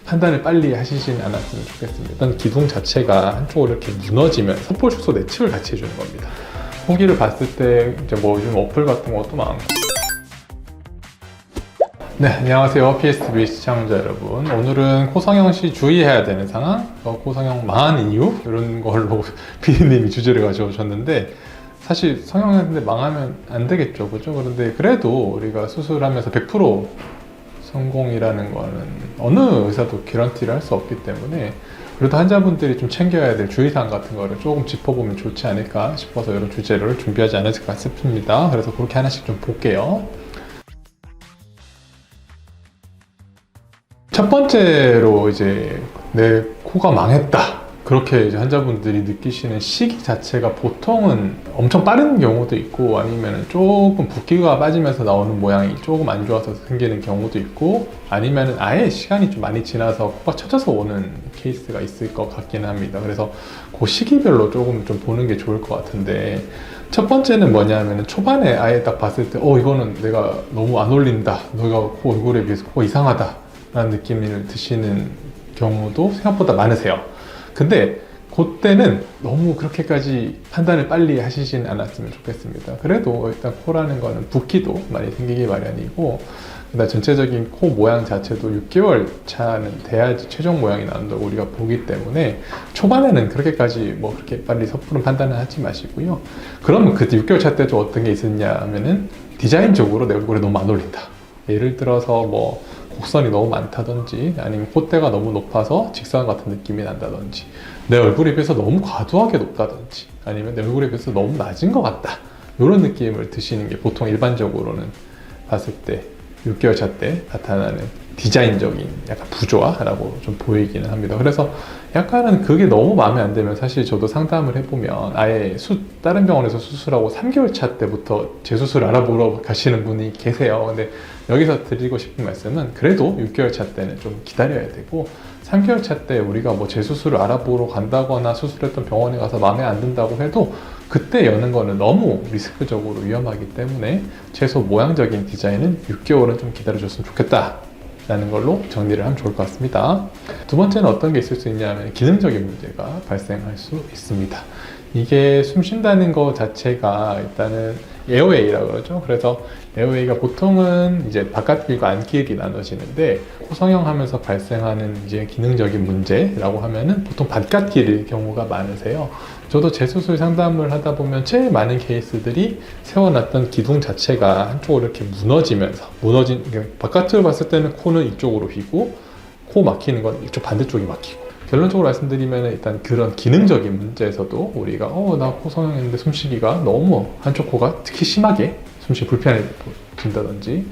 판단을 빨리 하시진 않았으면 좋겠습니다. 일단 기둥 자체가 한쪽으로 이렇게 무너지면 삿포 축소 내측을 같이 해주는 겁니다. 후기를 봤을 때 이제 뭐 요즘 어플 같은 것도 많고. 네, 안녕하세요. PSTV 시청자 여러분. 오늘은 코성형 씨 주의해야 되는 상황, 코성형 망한 이유 이런 걸로 피디님이 주제를 가져오셨는데, 사실 성형했는데 망하면 안 되겠죠, 그죠? 그런데 그래도 우리가 수술하면서 100% 성공이라는 거는 어느 의사도 개런티를 할 수 없기 때문에, 그래도 환자분들이 좀 챙겨야 될 주의사항 같은 거를 조금 짚어보면 좋지 않을까 싶어서 이런 주제를 준비하지 않았을까 싶습니다. 그래서 그렇게 하나씩 좀 볼게요. 첫 번째로 이제 내 코가 망했다, 그렇게 이제 환자분들이 느끼시는 시기 자체가 보통은 엄청 빠른 경우도 있고, 아니면 조금 붓기가 빠지면서 나오는 모양이 조금 안 좋아서 생기는 경우도 있고, 아니면 아예 시간이 좀 많이 지나서 코가 처져서 오는 케이스가 있을 것 같기는 합니다. 그래서 그 시기별로 조금 좀 보는 게 좋을 것 같은데, 첫 번째는 뭐냐면 초반에 아예 딱 봤을 때 이거는 내가 너무 안 어울린다, 너가 코 얼굴에 비해서 코가 이상하다 라는 느낌을 드시는 경우도 생각보다 많으세요. 근데 그때는 너무 그렇게까지 판단을 빨리 하시진 않았으면 좋겠습니다. 그래도 일단 코라는 거는 붓기도 많이 생기기 마련이고, 그다음 전체적인 코 모양 자체도 6개월 차는 돼야지 최종 모양이 나온다고 우리가 보기 때문에, 초반에는 그렇게까지 뭐 그렇게 빨리 섣부른 판단을 하지 마시고요. 그러면 그때 6개월 차 때 좀 어떤 게 있었냐 하면은, 디자인적으로 내 얼굴에 너무 안 어울린다. 예를 들어서 뭐 곡선이 너무 많다든지, 아니면 콧대가 너무 높아서 직선 같은 느낌이 난다든지, 내 얼굴에 비해서 너무 과도하게 높다든지, 아니면 내 얼굴에 비해서 너무 낮은 것 같다, 이런 느낌을 드시는 게 보통 일반적으로는 봤을 때 6개월 차 때 나타나는 디자인적인 약간 부조화라고 좀 보이기는 합니다. 그래서 약간은 그게 너무 마음에 안 들면, 사실 저도 상담을 해보면 아예 다른 병원에서 수술하고 3개월 차 때부터 재수술 알아보러 가시는 분이 계세요. 근데 여기서 드리고 싶은 말씀은, 그래도 6개월 차 때는 좀 기다려야 되고, 3개월 차 때 우리가 뭐 재수술을 알아보러 간다거나 수술했던 병원에 가서 마음에 안 든다고 해도 그때 여는 거는 너무 리스크적으로 위험하기 때문에, 최소 모양적인 디자인은 6개월은 좀 기다려줬으면 좋겠다 라는 걸로 정리를 하면 좋을 것 같습니다. 두 번째는 어떤 게 있을 수 있냐면, 기능적인 문제가 발생할 수 있습니다. 이게 숨 쉰다는 것 자체가 일단은 에어웨이라고 그러죠. 그래서 에어웨이가 보통은 이제 바깥길과 안길이 나눠지는데, 코성형 하면서 발생하는 이제 기능적인 문제라고 하면은 보통 바깥길일 경우가 많으세요. 저도 재수술 상담을 하다 보면 제일 많은 케이스들이 세워놨던 기둥 자체가 한쪽으로 이렇게 바깥으로 봤을 때는 코는 이쪽으로 휘고, 코 막히는 건 이쪽 반대쪽이 막히고. 결론적으로 말씀드리면, 일단 그런 기능적인 문제에서도 우리가 나 코성형인데 숨쉬기가 너무 한쪽 코가 특히 심하게 숨쉬기 불편해진다든지,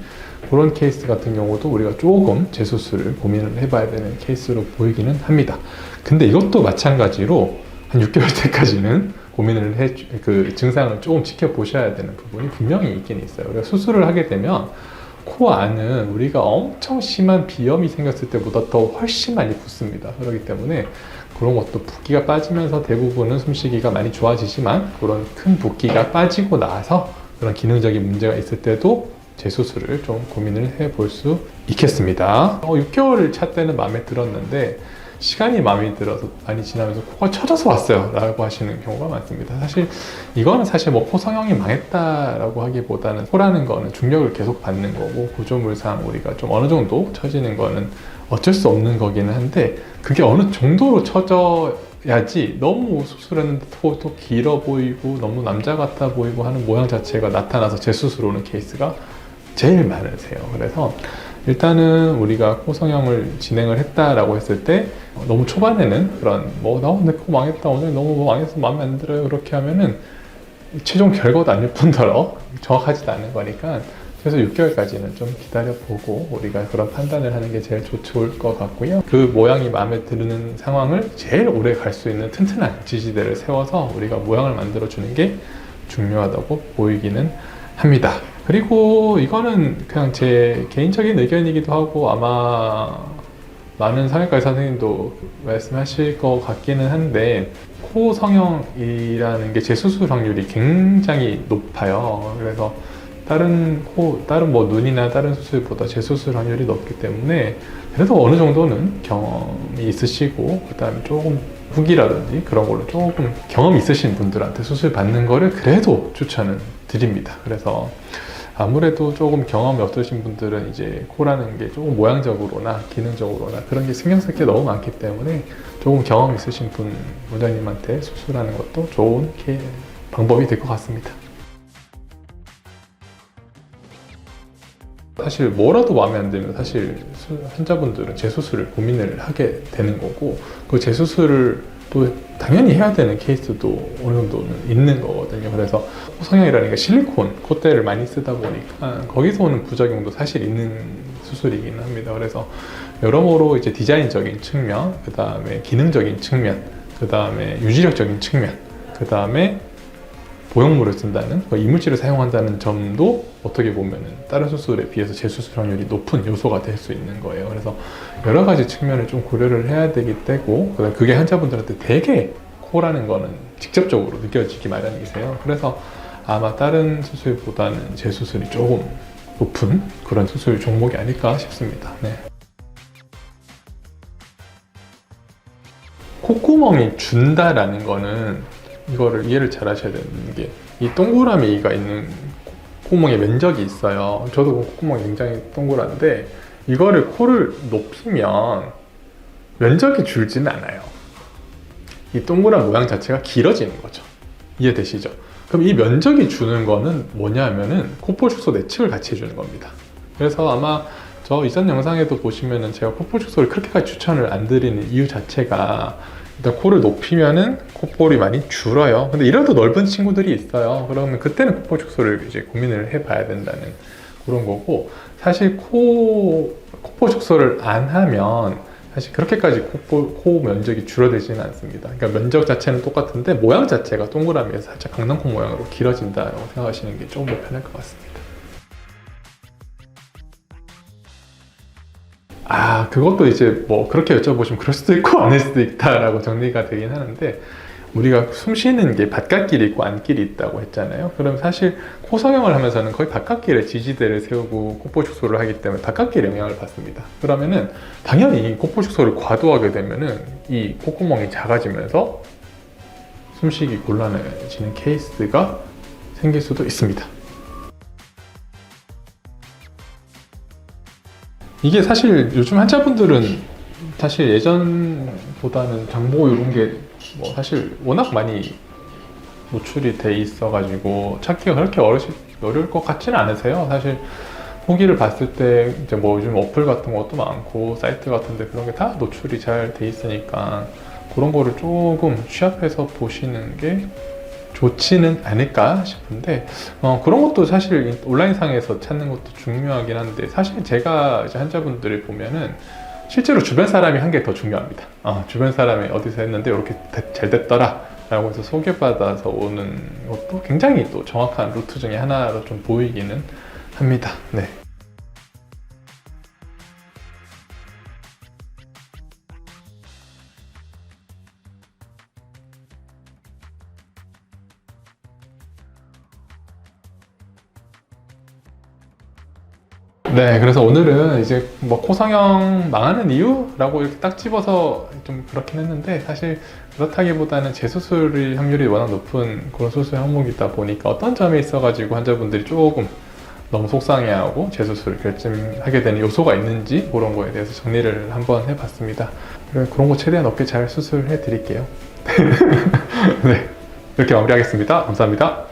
그런 케이스 같은 경우도 우리가 조금 재수술을 고민을 해봐야 되는 케이스로 보이기는 합니다. 근데 이것도 마찬가지로 한 6개월 때까지는 고민을 그 증상을 조금 지켜보셔야 되는 부분이 분명히 있긴 있어요. 우리가 수술을 하게 되면 코 안은 우리가 엄청 심한 비염이 생겼을 때보다 더 훨씬 많이 붓습니다. 그렇기 때문에 그런 것도 붓기가 빠지면서 대부분은 숨쉬기가 많이 좋아지지만, 그런 큰 붓기가 빠지고 나서 그런 기능적인 문제가 있을 때도 재수술을 좀 고민을 해볼 수 있겠습니다. 6개월 차 때는 마음에 들었는데 시간이 마음에 들어서 많이 지나면서 코가 처져서 왔어요 라고 하시는 경우가 많습니다. 사실 이거는 뭐 코 성형이 망했다라고 하기보다는, 코라는 거는 중력을 계속 받는 거고, 구조물상 우리가 좀 어느 정도 처지는 거는 어쩔 수 없는 거기는 한데, 그게 어느 정도로 처져야지 너무 수술했는데 또 길어 보이고 너무 남자 같아 보이고 하는 모양 자체가 나타나서 재수술 오는 케이스가 제일 많으세요. 그래서 일단은 우리가 코성형을 진행을 했다라고 했을 때, 너무 초반에는 그런 내 코 망했다, 오늘 너무 망해서 마음에 안 들어요, 그렇게 하면은 최종 결과도 아닐 뿐더러 정확하지도 않은 거니까, 그래서 6개월까지는 좀 기다려보고 우리가 그런 판단을 하는 게 제일 좋을 것 같고요. 그 모양이 마음에 드는 상황을 제일 오래 갈 수 있는 튼튼한 지지대를 세워서 우리가 모양을 만들어 주는 게 중요하다고 보이기는 합니다. 그리고 이거는 그냥 제 개인적인 의견이기도 하고, 아마 많은 성형외과 의사 선생님도 말씀하실 것 같기는 한데, 코 성형이라는 게 재수술 확률이 굉장히 높아요. 그래서 다른 뭐 눈이나 다른 수술보다 재수술 확률이 높기 때문에 그래도 어느 정도는 경험이 있으시고 그다음에 조금 후기라든지 그런 걸로 조금 경험이 있으신 분들한테 수술 받는 거를 그래도 추천을 드립니다. 그래서 아무래도 조금 경험이 없으신 분들은 이제 코라는 게 조금 모양적으로나 기능적으로나 그런 게 신경 쓸 게 너무 많기 때문에 조금 경험 있으신 원장님한테 수술하는 것도 좋은 방법이 될 것 같습니다. 사실 뭐라도 마음에 안 들면 사실 환자분들은 재수술을 고민을 하게 되는 거고 그 재수술을 또 당연히 해야 되는 케이스도 어느 정도는 있는 거거든요. 그래서 코성형이라는 게 실리콘 콧대를 많이 쓰다 보니까 거기서 오는 부작용도 사실 있는 수술이긴 합니다. 그래서 여러모로 이제 디자인적인 측면, 그 다음에 기능적인 측면, 그 다음에 유지력적인 측면, 그 다음에 보형물을 쓴다는 이물질을 사용한다는 점도 어떻게 보면 다른 수술에 비해서 재수술 확률이 높은 요소가 될 수 있는 거예요. 그래서 여러 가지 측면을 좀 고려를 해야 되기 때문에 그게 환자분들한테 되게 코라는 거는 직접적으로 느껴지기 마련이세요. 그래서 아마 다른 수술보다는 재수술이 조금 높은 그런 수술 종목이 아닐까 싶습니다. 네. 콧구멍이 준다라는 거는 이거를 이해를 잘 하셔야 되는 게 이 동그라미가 있는 콧구멍의 면적이 있어요. 저도 콧구멍이 굉장히 동그란데 이거를 코를 높이면 면적이 줄지는 않아요. 이 동그란 모양 자체가 길어지는 거죠. 이해되시죠? 그럼 이 면적이 주는 거는 뭐냐면은 코볼 축소 내측을 같이 해주는 겁니다. 그래서 아마 저 이전 영상에도 보시면은 제가 코볼 축소를 그렇게까지 추천을 안 드리는 이유 자체가 일단 코를 높이면은 콧볼이 많이 줄어요. 근데 이래도 넓은 친구들이 있어요. 그러면 그때는 콧볼 축소를 이제 고민을 해봐야 된다는 그런 거고, 사실 콧볼 축소를 안 하면 사실 그렇게까지 코 면적이 줄어들지는 않습니다. 그러니까 면적 자체는 똑같은데 모양 자체가 동그라미에서 살짝 강낭콩 모양으로 길어진다라고 생각하시는 게 조금 더 편할 것 같습니다. 그것도 이제 뭐 그렇게 여쭤보시면 그럴 수도 있고 아닐 수도 있다라고 정리가 되긴 하는데, 우리가 숨 쉬는 게 바깥길이 있고 안길이 있다고 했잖아요. 그럼 사실 코성형을 하면서는 거의 바깥길에 지지대를 세우고 콧볼 축소를 하기 때문에 바깥길에 영향을 받습니다. 그러면은 당연히 콧볼 축소를 과도하게 되면은 이 콧구멍이 작아지면서 숨쉬기 곤란해지는 케이스가 생길 수도 있습니다. 이게 사실 요즘 환자분들은 사실 예전보다는 장보 이런 게 뭐 사실 워낙 많이 노출이 돼 있어가지고 찾기가 그렇게 어려울 것 같지는 않으세요. 사실 후기를 봤을 때 이제 뭐 요즘 어플 같은 것도 많고 사이트 같은데 그런 게 다 노출이 잘 돼 있으니까 그런 거를 조금 취합해서 보시는 게 좋지는 않을까 싶은데, 그런 것도 사실 온라인상에서 찾는 것도 중요하긴 한데, 사실 제가 이제 환자분들을 보면은 실제로 주변 사람이 한 게 더 중요합니다. 주변 사람이 어디서 했는데 이렇게 잘 됐더라 라고 해서 소개받아서 오는 것도 굉장히 또 정확한 루트 중에 하나로 좀 보이기는 합니다. 네. 네, 그래서 오늘은 이제 뭐 코성형 망하는 이유라고 이렇게 딱 집어서 좀 그렇긴 했는데, 사실 그렇다기보다는 재수술 확률이 워낙 높은 그런 수술 항목이다 보니까 어떤 점에 있어가지고 환자분들이 조금 너무 속상해하고 재수술을 결심하게 되는 요소가 있는지 그런 거에 대해서 정리를 한번 해봤습니다. 그런 거 최대한 없게 잘 수술해 드릴게요. 네, 이렇게 마무리하겠습니다. 감사합니다.